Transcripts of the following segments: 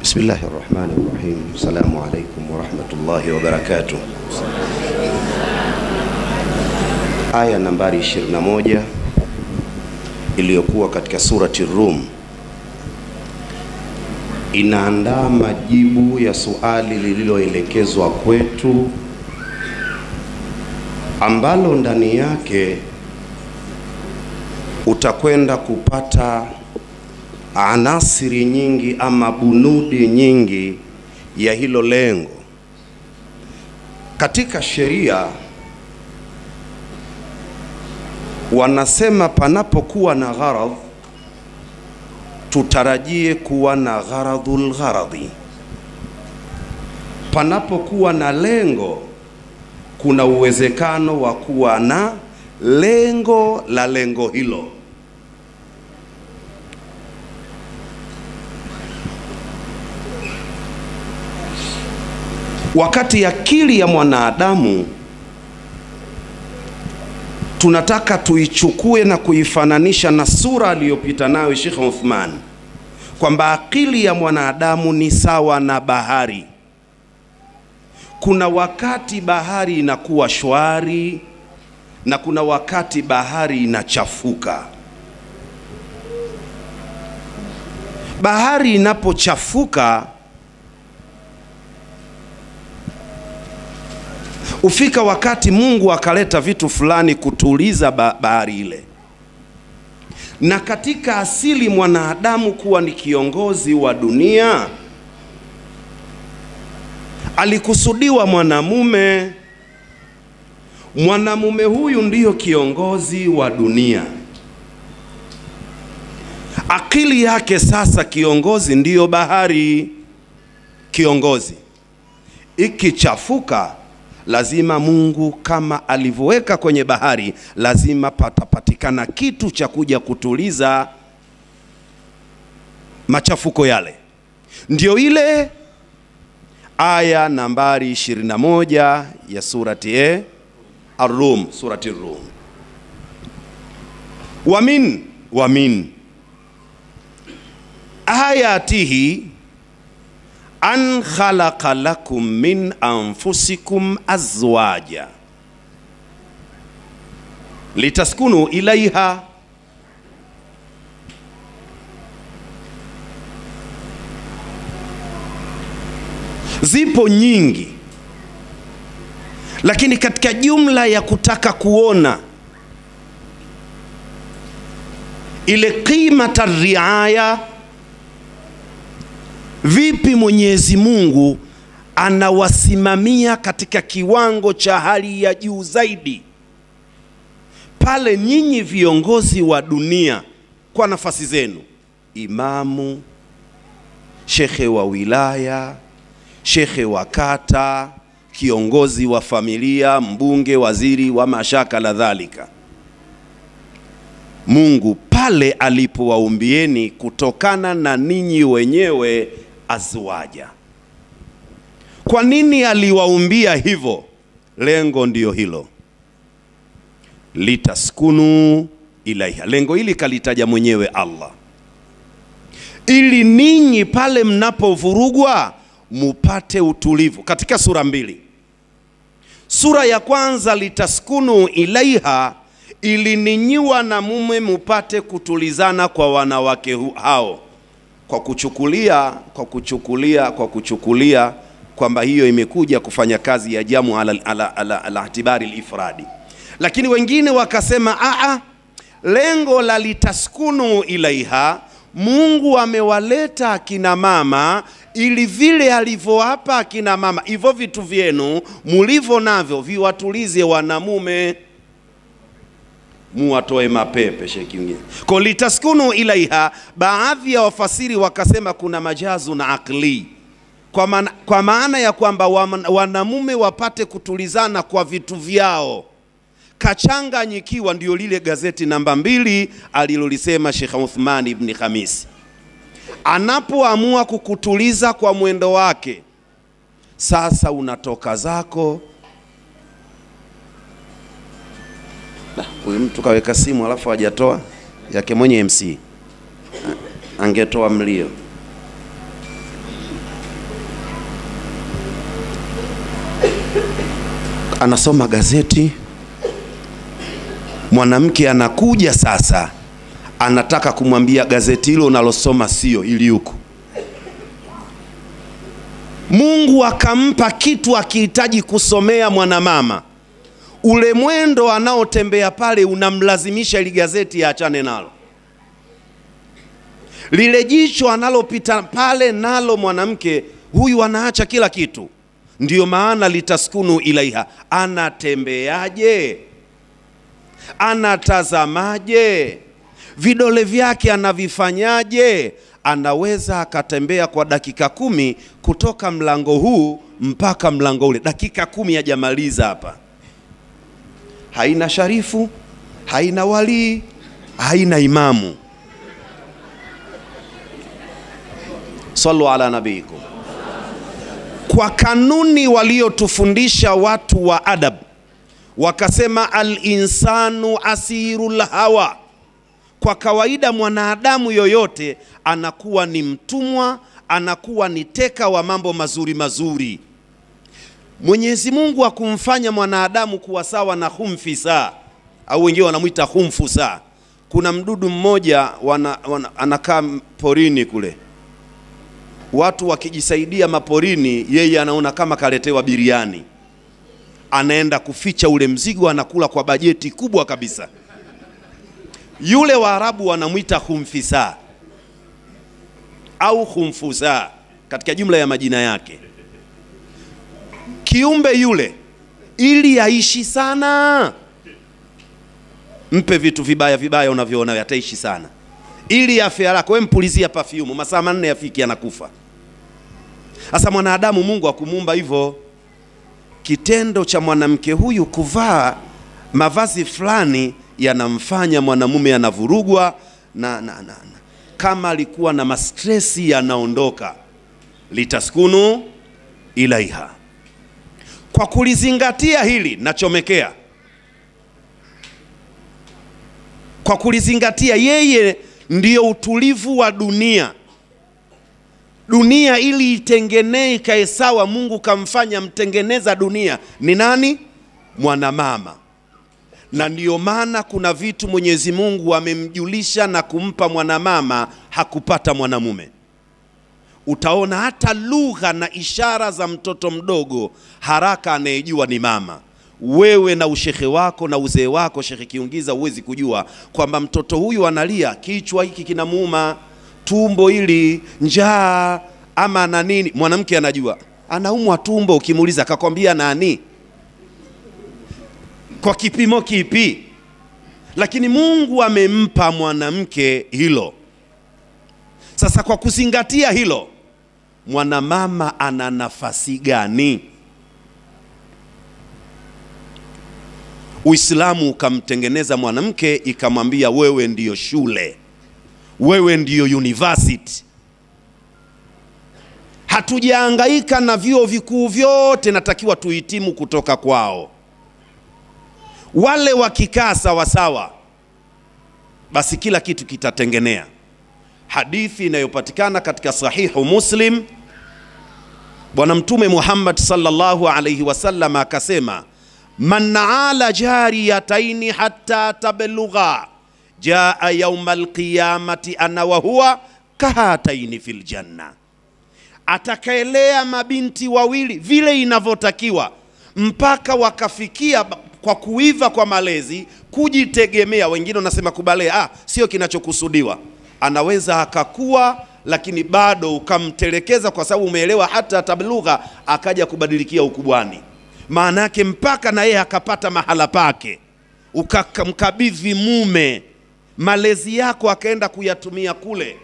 Bismillahirrahmanirrahim. Assalamu alaikum warahmatullahi wabarakatuh. Aya nambari 21 iliyokuwa katika surati Rum inaandaa majibu ya swali lililoelekezwa kwetu, ambalo ndani yake utakwenda kupata anasiri nyingi ama bunudi nyingi ya hilo lengo. Katika sheria wanasema panapokuwa na gharadh tutarajie kuwa na gharadhul gharadhi. Panapokuwa na lengo kuna uwezekano wa kuwa na lengo la lengo hilo. Wakati akili ya mwanadamu tunataka tuichukue na kuifananisha na sura aliyopita nayo Sheikh Uthman, kwamba akili ya mwanadamu ni sawa na bahari. Kuna wakati bahari inakuwa shwari na kuna wakati bahari inachafuka. Bahari inapochafuka ufika wakati Mungu akaleta vitu fulani kutuliza bahari ile. Na katika asili mwanadamu kuwa ni kiongozi wa dunia, alikusudiwa mwanamume. Mwanamume huyu ndiyo kiongozi wa dunia. Akili yake sasa kiongozi ndiyo bahari. Kiongozi ikichafuka, lazima Mungu kama alivyoweka kwenye bahari, lazima patapatikana kitu cha kuja kutuliza machafuko yale. Ndio ile aya nambari 21 ya surati Ar-Rum, surati Ar-Rum. Wamin ayatihi an khalaqa lakum min anfusikum azwaja litaskunu ilaiha. Zipo nyingi, lakini katika jumla ya kutaka kuona ile qimata riaya, vipi Mwenyezi Mungu anawasimamia katika kiwango cha hali ya juu zaidi, pale nyinyi viongozi wa dunia kwa nafasi zenu, imamu, shekhe wa wilaya, shekhe wa kata, kiongozi wa familia, mbunge, waziri wa mashaka la dhalika. Mungu pale alipowaumbieni kutokana na ninyi wenyewe azwaja. Kwa nini aliwaumbia hivyo? Lengo ndiyo hilo, litaskunu ilaiha. Lengo hili kalitaja mwenyewe Allah, ili ninyi pale mnapovurugwa mupate utulivu. Katika sura mbili, sura ya kwanza litaskunu ilaiha, ili ninyiwa na mume mupate kutulizana kwa wanawake hao, kwa kuchukulia kwamba hiyo imekuja kufanya kazi ya jamu ala itibari al-ifradi. Lakini wengine wakasema lengo la litaskunu ilaiha, Mungu amewaleta akina mama ili vile alivyowapa akina mama hivyo vitu vyenu mulivyo navyo viwatulize wanamume, muwatoe mapepe shekingine. Kwa litaskunu ilaiha, baadhi ya wafasiri wakasema kuna majazu na akli, kwa maana ya kwamba wanamume wapate kutulizana kwa vitu vyao. Kachanganyikiwa ndio lile gazeti namba 2 alilolisema Sheikh Uthman ibn Khamis. Anapoamua kukutuliza kwa mwendo wake, sasa unatoka zako. Huyu mtu kaweka simu alafu hajatoa yake mwenye MC. angetoa mlio. Anasoma gazeti, mwanamke anakuja sasa, anataka kumwambia gazeti hilo unalosoma sio, ili huko. Mungu akampa kitu akihitaji kusomea mwanamama. Ule mwendo anaotembea pale unamlazimisha ili gazeti aachane nalo. Lile jicho analopita pale nalo mwanamke huyu anaacha kila kitu. Ndiyo maana litaskunu ilaiha. Anatembeaje? Anatazamaje? Vidole vyake anavifanyaje? Anaweza akatembea kwa dakika 10 kutoka mlango huu mpaka mlango ule. Dakika 10 hajamaliza hapa. Haina sharifu, haina wali, haina imamu. Sallu ala nabiikum. Kwa kanuni waliotufundisha watu wa adab, wakasema al-insanu asirul hawa. Kwa kawaida mwanadamu yoyote anakuwa ni mtumwa, anakuwa ni teka wa mambo mazuri mazuri. Mwenyezi Mungu akumfanya mwanadamu kuwa sawa na khumfisa, au wengine wanamuita khumfusa. Kuna mdudu mmoja anakaa porini kule. Watu wakijisaidia maporini, yeye anaona kama kaletewa biriani. Anaenda kuficha ule mzigo, anakula kwa bajeti kubwa kabisa. Yule Waarabu wanamuita khumfisa au khumfusa katika jumla ya majina yake. Kiumbe yule ili aishi sana, mpe vitu vibaya vibaya unavyoona yataishi sana. Ili afya yako, wewe mpulizia perfume, masaa 4 yafiki anakufa. Sasa mwanadamu Mungu akumuumba hivyo. Kitendo cha mwanamke huyu kuvaa mavazi fulani yanamfanya mwanamume anavurugwa na kama alikuwa na mastresi yanaondoka. Litaskunu ilaiha. Kwa kulizingatia hili nachomekea. Kwa kulizingatia yeye ndiyo utulivu wa dunia. Dunia ili itengenee ikae sawa, Mungu kamfanya mtengeneza dunia ni nani? Mwanamama. Na ndiyo maana kuna vitu Mwenyezi Mungu amemjulisha na kumpa mwanamama, hakupata mwanamume. Utaona hata lugha na ishara za mtoto mdogo haraka anayejua ni mama. Wewe na ushehe wako na uzee wako Sheikh Kiungiza uwezi kujua kwamba mtoto huyu analia, kichwa hiki kinamuuma, tumbo hili, njaa ama na nini. Mwanamke anajua anaumwa tumbo, ukimuuliza akakwambia nani, kwa kipimo kipi. Lakini Mungu amempa mwanamke hilo. Sasa kwa kuzingatia hilo, mwanamama ana nafasi gani? Uislamu ukamtengeneza mwanamke, ikamwambia wewe ndiyo shule, wewe ndiyo university. Hatujahangaika na vyuo vikuu vyote, natakiwa tuhitimu kutoka kwao. Wale wakikaa sawa sawa, basi kila kitu kitatengenea. Hadithi inayopatikana katika sahihu Muslim, Bwana Mtume Muhammad sallallahu alayhi wasallam akasema, man ala jariyataini hatta tablugha jaa yawmal qiyamati ana wa huwa kahataini fil janna. Atakaelea mabinti wawili vile inavyotakiwa mpaka wakafikia kwa kuiva kwa malezi, kujitegemea. Wengine wanasema kubalea, sio kinachokusudiwa. Anaweza akakuwa lakini bado ukamtelekeza kwa sababu umeelewa hata tablugha, akaja kubadilikia ukubwani. Maana yake mpaka na yeye akapata mahala pake, ukamkabidhi mume, malezi yako akaenda kuyatumia kule.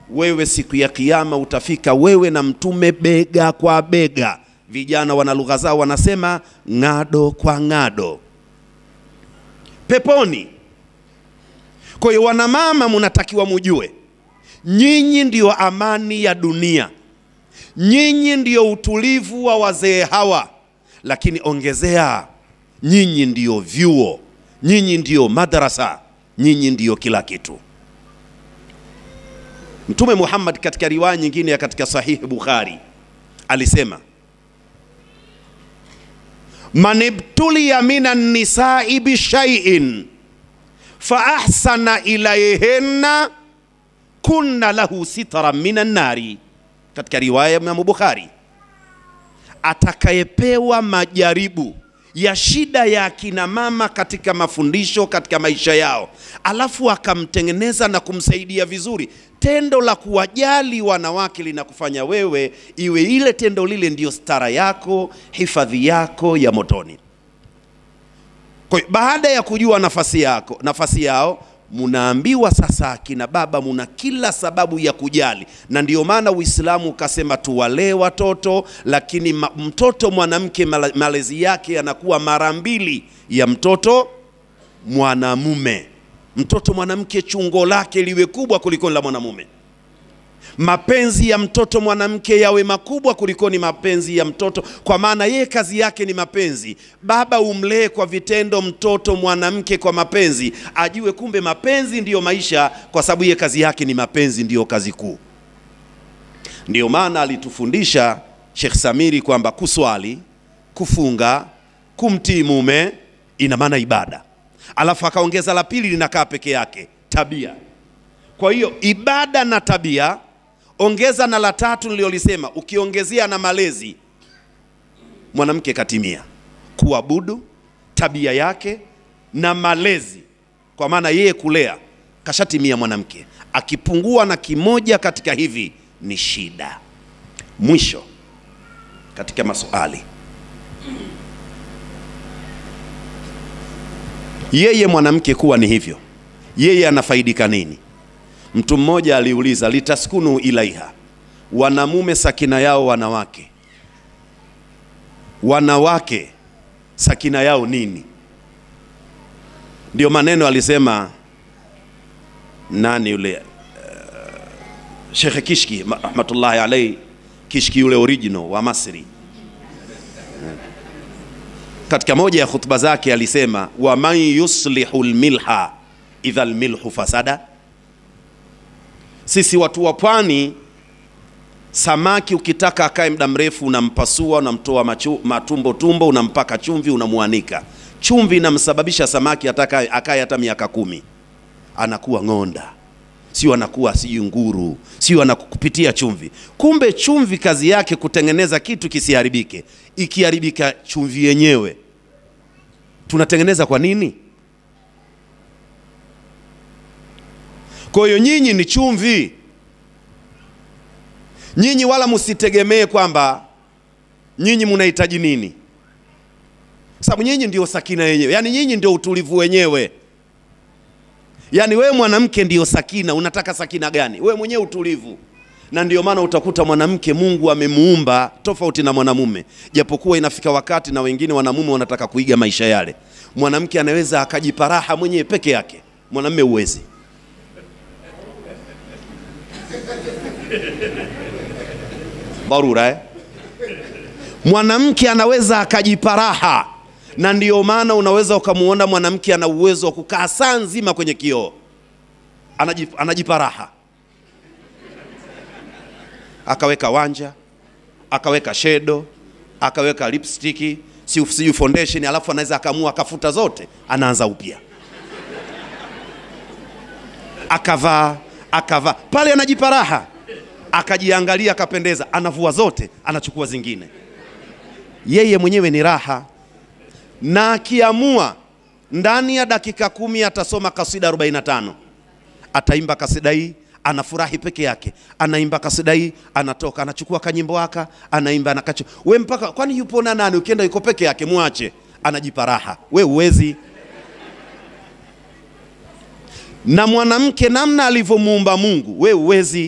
Wewe siku ya kiyama utafika wewe na mtume bega kwa bega. Vijana wana lugha zao wanasema ngado kwa ngado peponi. Kwa hiyo wanamama mnatakiwa mujue, nyinyi ndio amani ya dunia, nyinyi ndio utulivu wa wazee hawa. Lakini ongezea, nyinyi ndio vyuo, nyinyi ndio madrasa, nyinyi ndio kila kitu. Mtume Muhammad katika riwaya nyingine ya katika Sahihi Bukhari alisema, man ibtuliya minan nisa'i bi shay'in fa ahsana ilayhinna kunna lahu sitran minan nari. Katika riwaya ya Bukhari, atakayepewa majaribu ya shida ya akina mama katika mafundisho katika maisha yao, alafu akamtengeneza na kumsaidia vizuri, tendo la kuwajali wanawake linakufanya wewe iwe ile tendo lile ndio stara yako, hifadhi yako ya motoni. Kwa hiyo baada ya kujua nafasi yao, munaambiwa sasa akina baba muna kila sababu ya kujali. Na ndio maana Uislamu ukasema tuwalee watoto, lakini mtoto mwanamke malezi yake yanakuwa mara mbili ya mtoto mwanamume. Mtoto mwanamke chungo lake liwe kubwa kuliko la mwanamume. Mapenzi ya mtoto mwanamke yawe makubwa kuliko ni mapenzi ya mtoto, kwa maana yeye kazi yake ni mapenzi. Baba umlee kwa vitendo mtoto mwanamke kwa mapenzi, ajue kumbe mapenzi ndiyo maisha, kwa sababu yeye kazi yake ni mapenzi, ndiyo kazi kuu. Ndiyo maana alitufundisha Sheikh Samiri kwamba kuswali, kufunga, kumtii mume ina maana ibada. Alafu akaongeza la pili linakaa peke yake, tabia. Kwa hiyo ibada na tabia, ongeza na la tatu niliolisema, ukiongezea na malezi, mwanamke katimia. Kuabudu, tabia yake na malezi, kwa maana yeye kulea, kashatimia mwanamke. Akipungua na kimoja katika hivi ni shida. Mwisho katika maswali, yeye mwanamke kuwa ni hivyo, yeye anafaidika nini? Mtu mmoja aliuliza, litaskunu ilaiha, wanamume sakina yao wanawake, wanawake sakina yao nini? Ndio maneno alisema nani yule Sheikh Kishki rahmatullahi alayhi, Kishki yule original wa Masri. Katika moja ya khutba zake alisema, wa man yuslihu almilha idha almilhu fasada. Sisi watu wa pwani, samaki ukitaka akae muda mrefu unampasua, unamtoa matumbo tumbo, unampaka chumvi, unamuanika. Chumvi inamsababisha samaki akae hata miaka 10, anakuwa ngonda, sio anakuwa nguru, sio anakupitia chumvi. Kumbe chumvi kazi yake kutengeneza kitu kisiharibike. Ikiharibika chumvi yenyewe tunatengeneza kwa nini? Kwa hiyo nyinyi ni chumvi. Nyinyi wala msitegemee kwamba nyinyi mnahitaji nini, sababu nyinyi ndio sakina yenyewe. Yani nyinyi ndio utulivu wenyewe. Yani wewe mwanamke ndio sakina. Unataka sakina gani? Wewe mwenyewe utulivu. Na ndio maana utakuta mwanamke Mungu amemuumba tofauti na mwanamume, japokuwa inafika wakati na wengine wanamume wanataka kuiga maisha yale. Mwanamke anaweza akajipa raha mwenyewe peke yake, mwanamume uwezi. Dharura Mwanamke anaweza akajipa raha, na ndio maana unaweza ukamuona mwanamke ana uwezo wa kukaa saa nzima kwenye kioo, anajipa raha. Akaweka wanja, akaweka shadow, akaweka lipstick, si foundation, alafu anaweza akamua akafuta zote, anaanza upya. Akavaa pale, anajipa raha. Akajiangalia akapendeza, anavua zote, anachukua zingine. Yeye mwenyewe ni raha. Na akiamua ndani ya dakika 10 atasoma kasida 45. Ataimba kasida hii, anafurahi peke yake. Anaimba kasida hii, anatoka, anachukua kanyimbo waka, anaimba nakacho. We mpaka kwani yupo na nani? Ukienda yuko peke yake, muache, anajipa raha. We uwezi. Na mwanamke namna alivyomuumba Mungu, we uwezi.